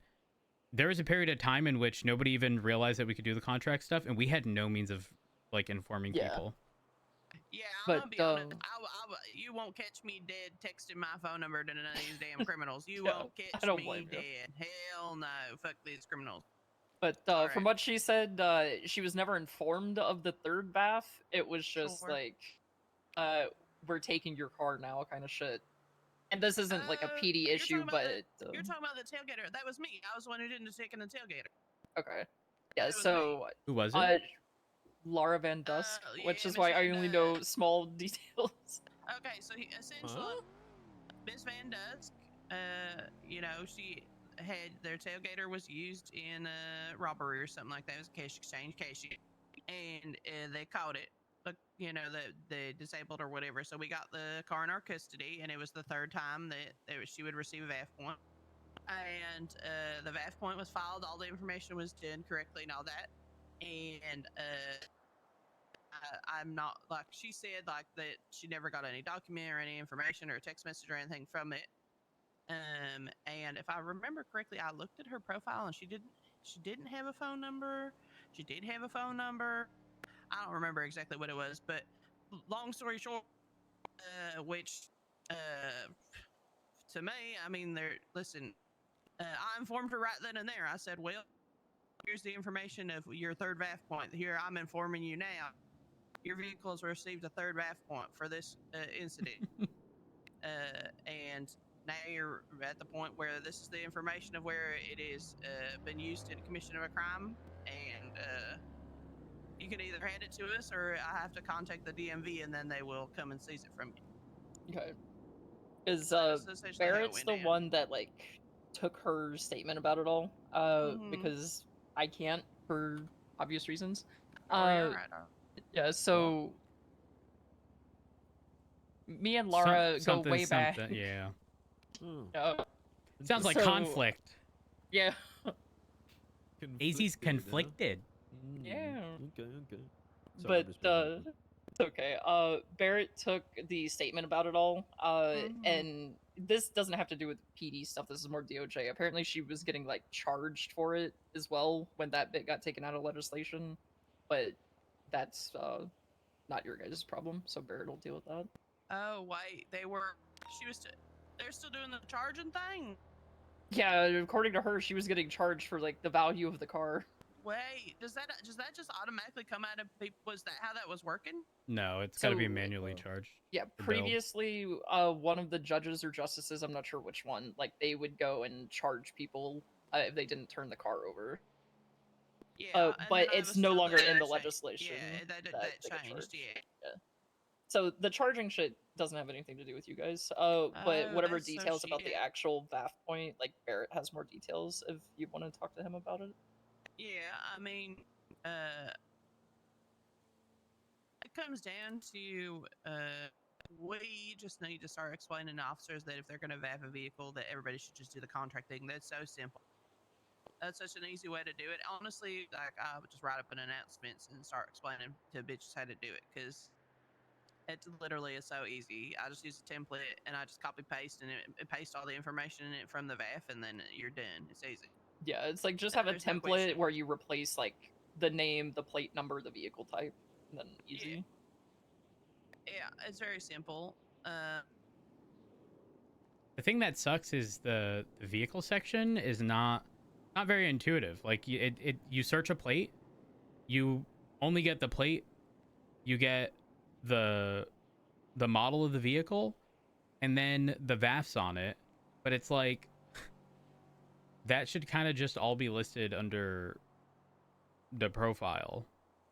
there was a period of time in which nobody even realized that we could do the contract stuff, and we had no means of like informing people. Yeah, I'm gonna be honest. You won't catch me dead texting my phone number to none of these damn criminals. You won't catch me dead. Hell no. Fuck these criminals. But from what she said, she was never informed of the third bath. It was just like, we're taking your car now, kind of shit. And this isn't like a PD issue, but you're talking about the tailgater. That was me. I was the one who didn't take in the tailgater. Okay. Yeah. So who was it? Laura Van Dusk, which is why I only know small details. Okay, so essentially, Miss Van Dusk, you know, she had their tailgater was used in a robbery or something like that. It was a cash exchange, and they caught it. But you know, the disabled or whatever. So we got the car in our custody, and it was the third time that she would receive a VAF point. And the VAF point was filed. All the information was done correctly and all that. And I'm not, like she said, like that she never got any document or any information or a text message or anything from it. And if I remember correctly, I looked at her profile and she didn't have a phone number. She did have a phone number. I don't remember exactly what it was, but long story short, which to me, I mean, listen, I informed her right then and there. I said, well, here's the information of your third VAF point. Here, I'm informing you now. Your vehicle has received a third VAF point for this incident. And now you're at the point where this is the information of where it is been used in commission of a crime, and you can either hand it to us or I have to contact the DMV and then they will come and seize it from you. Okay. Is Barrett's the one that like took her statement about it all? Because I can't for obvious reasons. Yeah, so me and Laura go way back. Yeah. Sounds Sounds like conflict. Yeah. Daisy's conflicted. Yeah. Okay. Sorry, but it's okay. Barrett took the statement about it all. And this doesn't have to do with PD stuff. This is more DOJ. Apparently, she was getting like charged for it as well when that bit got taken out of legislation. But that's not your guys' problem. So Barrett will deal with that. Oh wait, they're still doing the charging thing. Yeah, according to her, she was getting charged for like the value of the car. Wait, does that just automatically come out of people? Was that how that was working? No, it's got to be So- manually charged. Yeah, The bill. previously, one of the judges or justices, I'm not sure which one, like they would go and charge people if they didn't turn the car over. Yeah, and But then I it's was no told longer that in the changed. legislation. Yeah, that they get changed. charged. Yeah. So the charging shit doesn't have anything to do with you guys. But Oh, whatever that's so details about the shit. actual VAF point, like Barrett has more details if you want to talk to him about it. Yeah, I mean, it comes down to we just need to start explaining to officers that if they're going to VAF a vehicle, that everybody should just do the contracting. That's so simple. That's such an easy way to do it. Honestly, like I would just write up an announcements and start explaining to bitches how to do it because it literally is so easy. I just use a template and I just copy paste and it paste all the information in it from the VAF and then you're done. It's easy. Yeah, it's like just have a There's no template question. where you replace like the name, the plate number, the vehicle type, and then easy. Yeah, it's very simple. The thing that sucks is the vehicle section is not very intuitive. Like you search a plate, you only get the plate, you get the model of the vehicle, and then the VAFs on it. But it's like that should kind of just all be listed under the profile.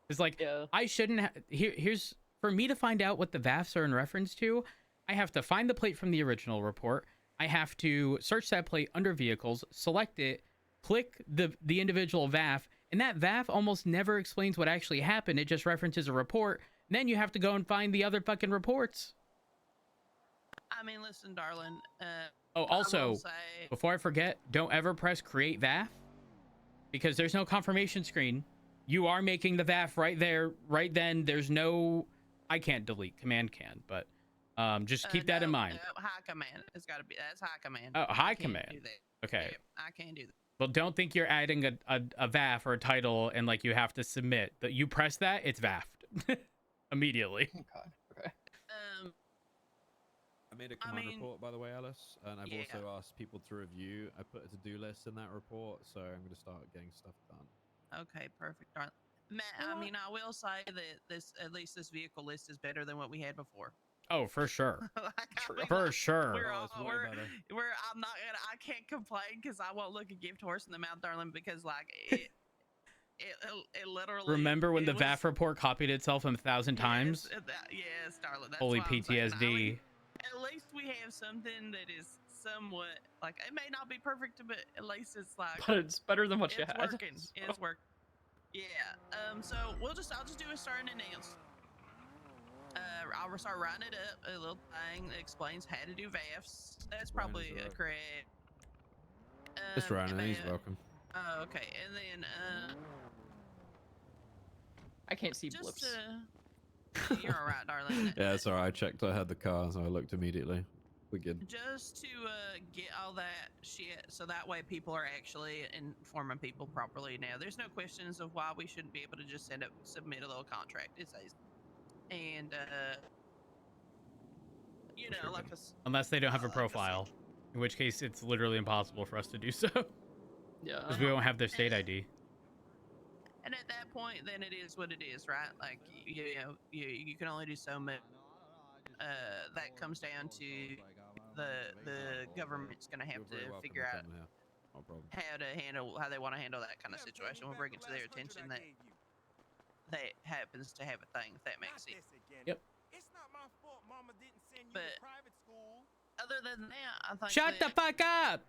It's like Yeah. I shouldn't here's for me to find out what the VAFs are in reference to, I have to find the plate from the original report. I have to search that plate under vehicles, select it, click the individual VAF, and that VAF almost never explains what actually happened. It just references a report. And then you have to go and find the other fucking reports. I mean, listen, darling. Oh, I also, will say, before I forget, don't ever press create VAF because there's no confirmation screen. You are making the VAF right there, right then. There's no, I can't delete, command can, but just keep that in mind. High command. It's got to be. That's high command. Oh, I high can't command. do that. Okay. Yeah, I can't do that. Well, don't think you're adding a VAF or a title and like you have to submit. That you press that, it's VAF'd immediately. Okay. I made a command report, by the way, Alice, and I've also asked people to review. I put a to-do list in that report, so I'm going to start getting stuff done. Okay, perfect, darling. Matt, I mean, I will say that at least this vehicle list is better than what we had before. Oh, for sure. Like, For sure. I can't complain because I won't look a gift horse in the mouth, darling, because like it literally. Remember when the VAF report copied itself 1,000 times? Yes, darling. That's Holy why I'm saying, PTSD. at least we have something that is somewhat like it may not be perfect, but at least it's like. But it's better than what you had. It's working. It's working. Yeah. So I'll just do a starting announce. I'll start writing it up. A little thing that explains how to do VAFs. That's probably correct. Mr. Ryan, he's welcome. Oh, okay. And then I can't see blips. You're all right, darling. Yeah, it's all right. I checked. I had the car, so I looked immediately. We're good. Just to get all that shit, so that way people are actually informing people properly. Now, there's no questions of why we shouldn't be able to just submit a little contract. It's easy. And you know, like unless they don't have a profile, in which case it's literally impossible for us to do so. Yeah. Because we don't have their state ID. And at that point, then it is what it is, right? Like you can only do so much. That comes down to the government's going to have to figure out how they want to handle that kind of situation. We'll bring it to their attention that happens to have a thing, if that makes sense. Yep. It's not my fault Mama didn't send you But to private school. Other than that, I think Shut the fuck up!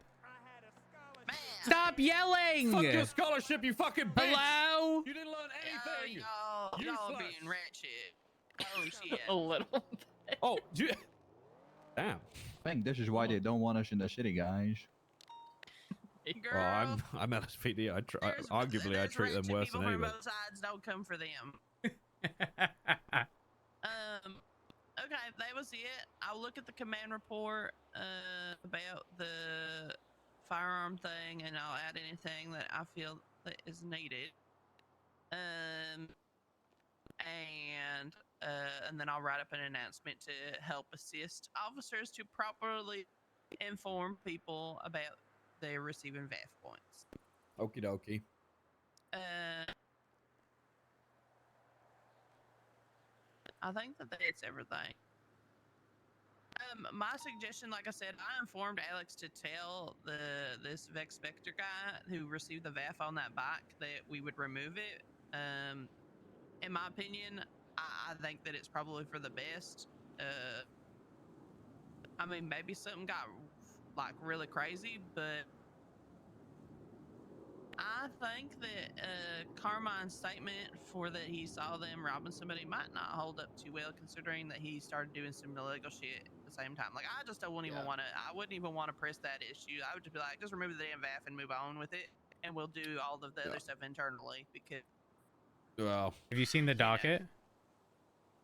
Man, Stop yelling! Fuck your scholarship, you fucking bitch! Hello? You didn't learn anything! Y'all being rat shit. Holy shit. A little. Oh, damn. I think this is why they don't want us in the city, guys. Girl, Well, I'm LSPD. Arguably, I treat them worse than people from anybody. both sides. Don't come for them. Okay, that was it. I'll look at the command report about the firearm thing, and I'll add anything that I feel that is needed. And then I'll write up an announcement to help assist officers to properly inform people about their receiving VAF points. Okie dokie. I think that's everything. My suggestion, like I said, I informed Alex to tell this Vex Spectre guy who received the VAF on that bike that we would remove it. In my opinion, I think that it's probably for the best. I mean, maybe something got like really crazy, but I think that Carmine's statement for that he saw them robbing somebody might not hold up too well, considering that he started doing some illegal shit at the same time. Like, I just don't even want to. I wouldn't even want to press that issue. I would just be like, just remove the damn VAF and move on with it, and we'll do all of the other stuff internally. Because Well, Have you seen the docket?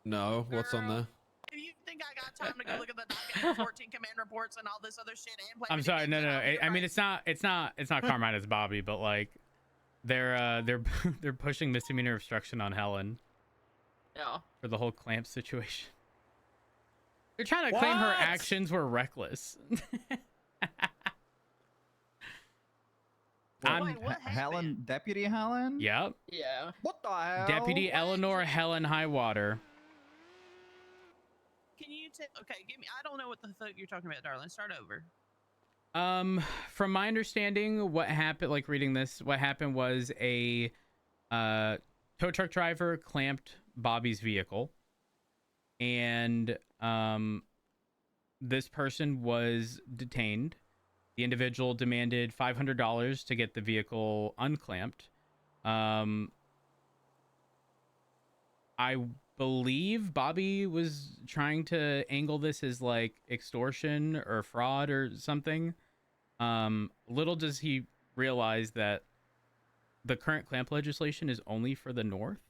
no. What's on there? if you think I got time to go look at the docket and 14 command reports and all this other shit and play I'm video sorry, games, no. I'll be I mean, right. it's not Carmine, it's Bobby, but like, they're they're pushing misdemeanor obstruction on Helen. Yeah. For the whole clamp situation. They're trying to claim her actions were reckless. Helen, Deputy Helen? Yep. Yeah. What the hell? Deputy Eleanor Helen Highwater. Can you okay, give me, I don't know what the fuck you're talking about, darling. Start over. From my understanding, what happened, like reading this, what happened was a tow truck driver clamped Bobby's vehicle, and this person was detained. The individual demanded $500 to get the vehicle unclamped. I believe Bobby was trying to angle this as like extortion or fraud or something. Little does he realize that the current clamp legislation is only for the north,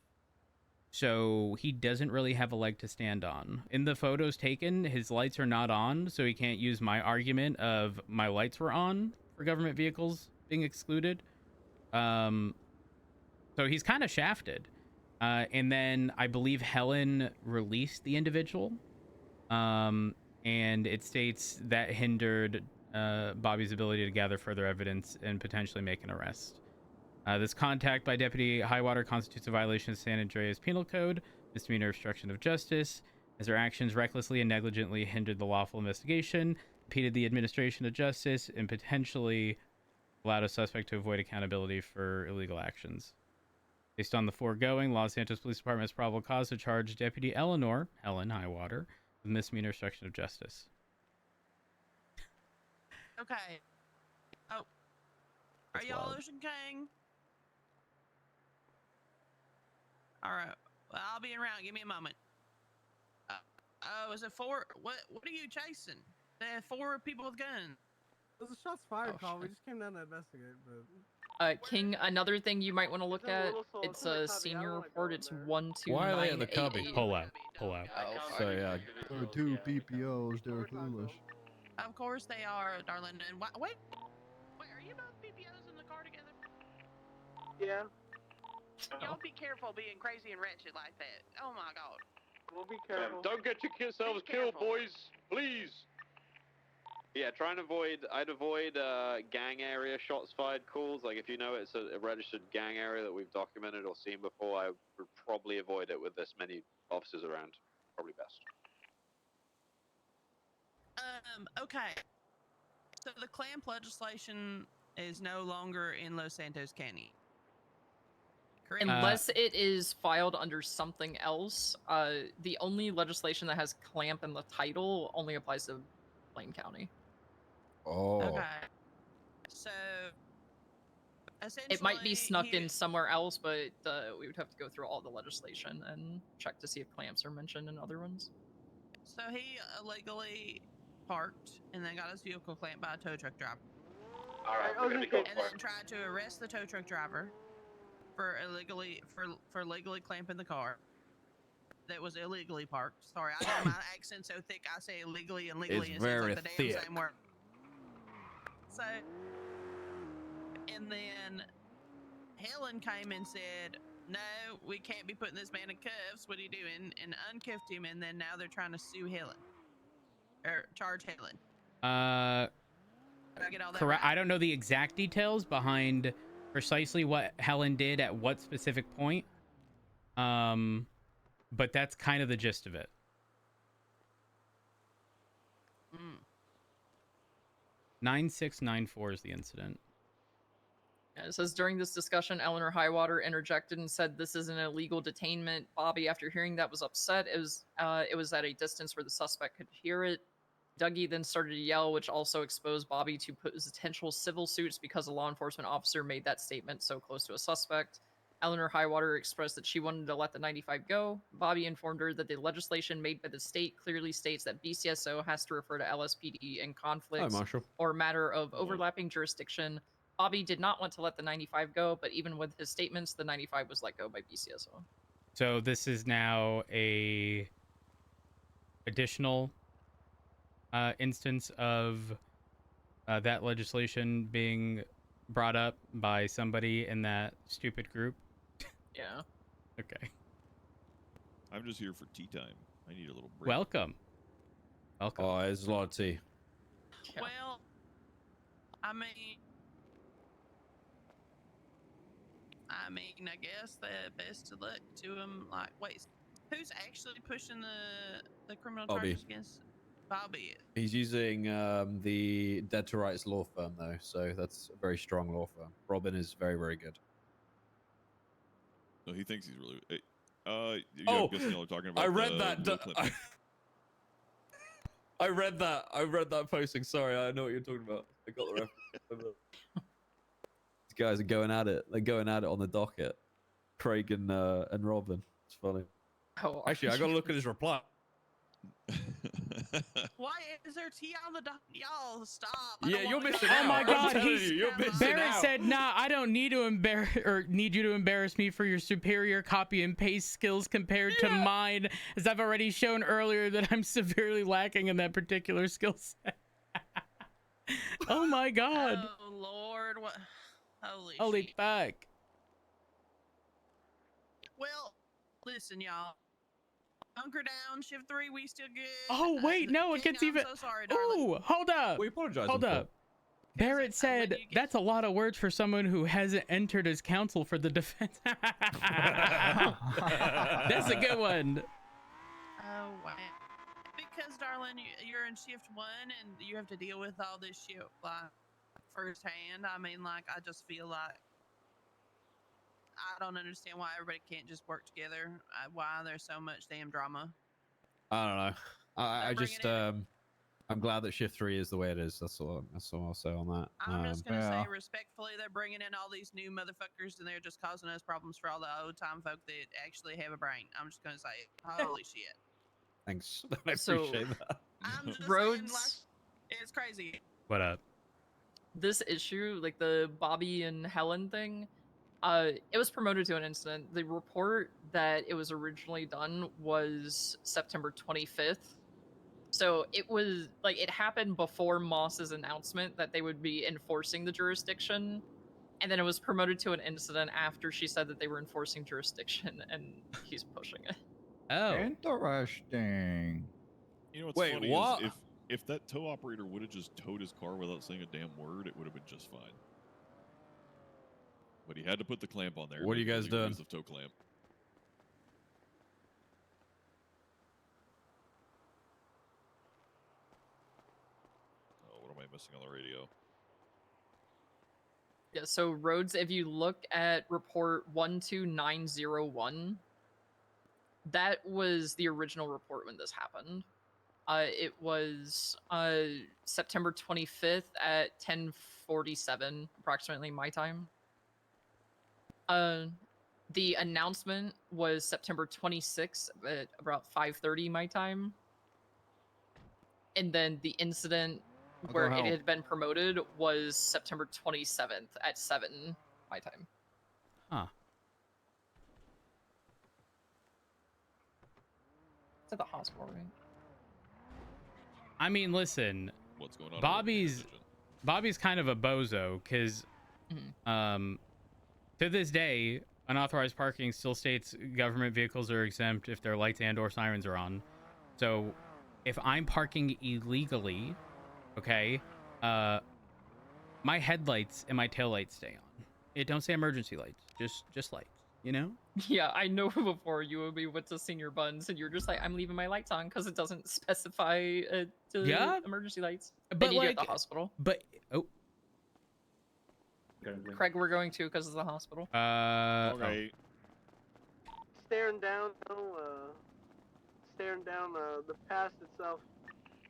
so he doesn't really have a leg to stand on. In the photos taken, his lights are not on, so he can't use my argument of my lights were on for government vehicles being excluded. So he's kind of shafted. And then I believe Helen released the individual, and it states that hindered Bobby's ability to gather further evidence and potentially make an arrest. This contact by Deputy Highwater constitutes a violation of San Andreas Penal Code, misdemeanor obstruction of justice, as her actions recklessly and negligently hindered the lawful investigation, impeded the administration of justice, and potentially allowed a suspect to avoid accountability for illegal actions. Based on the foregoing, Los Santos Police Department has probable cause to charge Deputy Eleanor Helen Highwater with misdemeanor obstruction of justice. Okay. Oh. Are y'all Ocean King? All right. Well, I'll be around. Give me a moment. Is it four? What are you chasing? There are 4 people with guns. There's a shots fired call. We just came down to investigate, but. King, another thing you might want to look at, it's a senior report, it's 12988. Why are they at the cubby? Pull out. So yeah. There are 2 PPOs, they're clueless. Of course they are, darling. And wait, are you both PPOs in the car together? Yeah. Y'all be careful being crazy and wretched like that. Oh my god. We'll be careful. Don't get yourselves killed, boys. Please. Yeah, I'd avoid gang area shots fired calls. Like if you know it's a registered gang area that we've documented or seen before, I would probably avoid it with this many officers around. Probably best. Okay. So the clamp legislation is no longer in Los Santos County. Correct? Unless it is filed under something else, the only legislation that has clamp in the title only applies to Blaine County. Oh. Okay. So essentially, it might be snuck in somewhere else, but we would have to go through all the legislation and check to see if clamps are mentioned in other ones. So he illegally parked and then got his vehicle clamped by a tow truck driver. All right, we're gonna be going and for then tried to arrest the tow truck driver for illegally clamping the car that was illegally parked. Sorry, I got my accent so thick I say illegally and legally. It's very like the thick. damn same word. So, and then Helen came and said, "No, we can't be putting this man in cuffs. What are you doing?" And uncuffed him. And then now they're trying to sue Helen or charge Helen. Correct. Right? I don't know the exact details behind precisely what Helen did at what specific point. But that's kind of the gist of it. 9694 is the incident. Yeah, it says during this discussion, Eleanor Highwater interjected and said, "This is an illegal detainment." Bobby, after hearing that, was upset. It was at a distance where the suspect could hear it. Dougie then started to yell, which also exposed Bobby to potential civil suits because a law enforcement officer made that statement so close to a suspect. Eleanor Highwater expressed that she wanted to let the 95 go. Bobby informed her that the legislation made by the state clearly states that BCSO has to refer to LSPD in conflicts Marshall. or matter of overlapping jurisdiction. Bobby did not want to let the 95 go, but even with his statements, the 95 was let go by BCSO. So this is now a additional instance of that legislation being brought up by somebody in that stupid group. Yeah. Okay. I'm just here for tea time. I need a little break. Welcome. Welcome. Oh, there's a lot of tea. Yeah. Well, I mean, I guess the best of luck to him. Like, wait, who's actually pushing the criminal Bobby. charges against Bobby? He's using the Dead to Rights law firm, though, so that's a very strong law firm. Robin is very, very good. No, he thinks he's really. Yeah, Oh, I'm guessing y'all are talking about. I read the that. Will Clinton. I read that. I read that posting. Sorry, I know what you're talking about. I got the reference. These guys are going at it. They're going at it on the docket. Craig and Robin. It's funny. Oh, actually, I got to look at his reply. Why is there tea on the dock? Y'all stop. Yeah, you're missing Oh out. my I'm God, telling he's you, you're missing Barrett out. said, "Nah, I don't need to need you to embarrass me for your superior copy and paste skills compared to mine, as I've already shown earlier that I'm severely lacking in that particular skill set." Oh my God. Oh Lord, what? Holy shit. fuck. Well, listen, y'all. Hunker down, shift 3, we still good. Oh wait, no, it King, gets even. I'm so sorry, darling. Ooh, hold up. We apologize. Hold up. Barrett said that's a lot of words for someone who hasn't entered as counsel for the defense. That's a good one. Oh wow. Because, darling, you're in shift 1 and you have to deal with all this shit like firsthand. I mean, like, I just feel like I don't understand why everybody can't just work together. Why there's so much damn drama. I don't know. I just I'm glad that shift 3 is the way it is. That's all I'll say on that. I'm just gonna say respectfully, they're bringing in all these new motherfuckers, and they're just causing us problems for all the old time folk that actually have a brain. I'm just gonna say, holy shit. Thanks. I So, appreciate that. I'm just Roads. saying, like, it's crazy. What up? This issue, like the Bobby and Helen thing, it was promoted to an incident. The report that it was originally done was September 25th. So it was like it happened before Moss's announcement that they would be enforcing the jurisdiction. And then it was promoted to an incident after she said that they were enforcing jurisdiction, and he's pushing it. Oh. Interesting. You know what's Wait, funny what? is if that tow operator would have just towed his car without saying a damn word, it would have been just fine. But he had to put the clamp on there. What are you guys doing? The tow clamp. Oh, what am I missing on the radio? Yeah, so Rhodes, if you look at report 12901, that was the original report when this happened. It was September 25th at 10:47, approximately my time. The announcement was September 26th at about 5:30 my time. And then the incident where it had been promoted was September 27th at 7 my time. Huh. It's at the hospital, right? I mean, listen. What's going on? Bobby's kind of a bozo because, to this day, unauthorized parking still states government vehicles are exempt if their lights and/or sirens are on. So, if I'm parking illegally, okay, my headlights and my taillights stay on. It don't say emergency lights. Just lights. You know? Yeah, I know before you went to senior buns and you were just like, I'm leaving my lights on because it doesn't specify Yeah, emergency lights. They but need you like at the hospital. But oh. Craig, we're going to because of the hospital. Okay. Staring down, staring down the pass itself.